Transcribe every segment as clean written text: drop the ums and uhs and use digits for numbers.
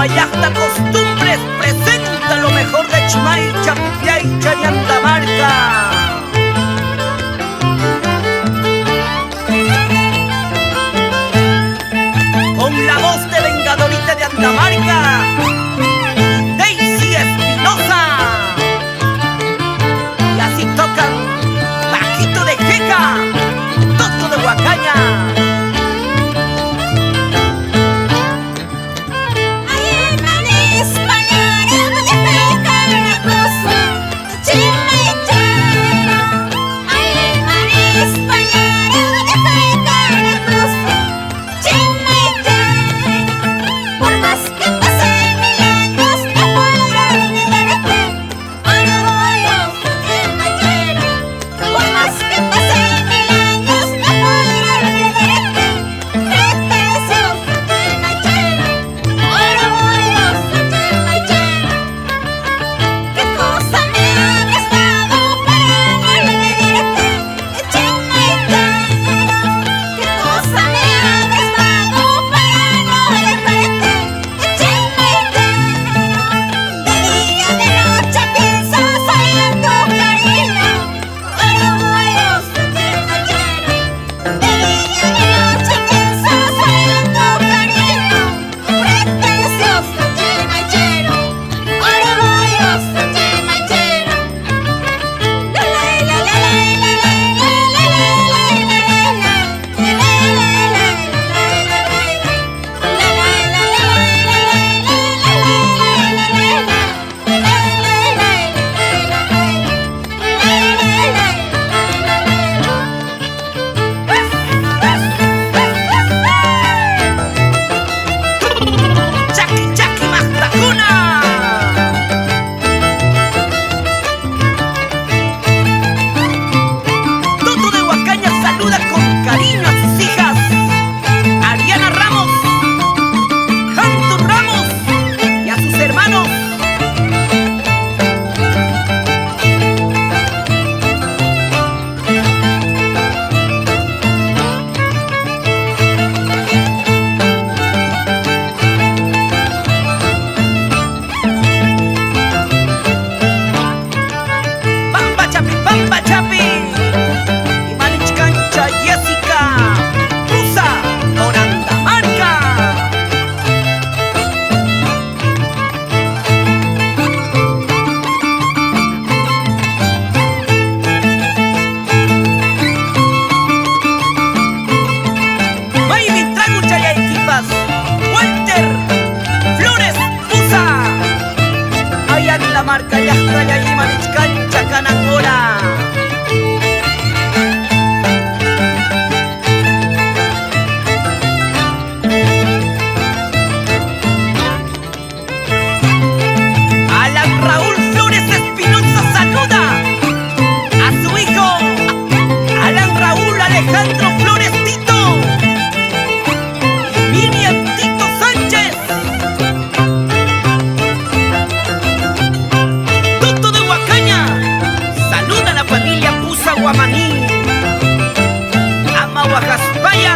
Agruoacion Costumbres presenta lo mejor de Chimaycha, Pukllaycha y Andmarca. Con la voz de Vengadorita de Andmarca, y así tocan bajito de queja, toto de huacaña. Andmarca y Pukllaycha manichkancha kanakora. Alan Raúl Flores Espinosa saluda a su hijo Alan Raúl Alejandro Flores Tito y Miriam Tito Sánchez. Toto de Huacaña saluda a la familia Pusa Guamaní, Ama Huajaspaya,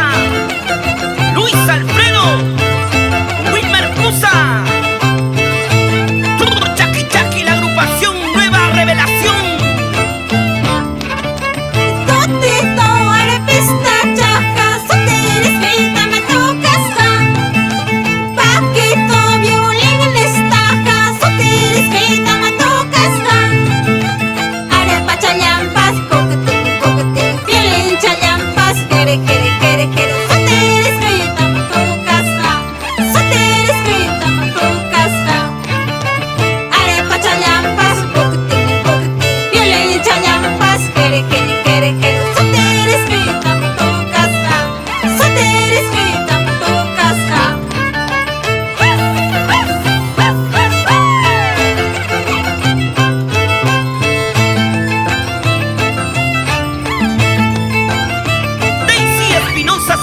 Luis Alfredo, Wilmer Pusa, la agruoacion Nueva Revelacion.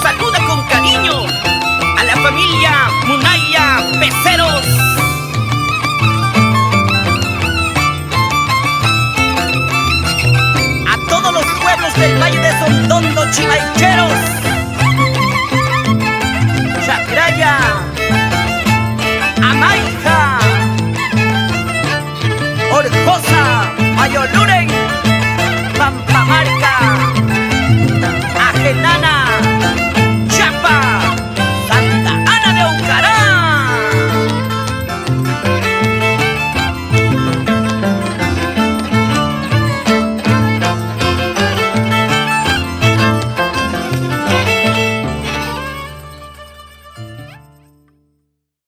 Saluda con cariño a la familia Munaya Peceros. A todos los pueblos del Valle de Sondondo, chimaycheros, Chacraya, Amaya. Orjosa, Mayoluren, Pampamarca, Ajenana.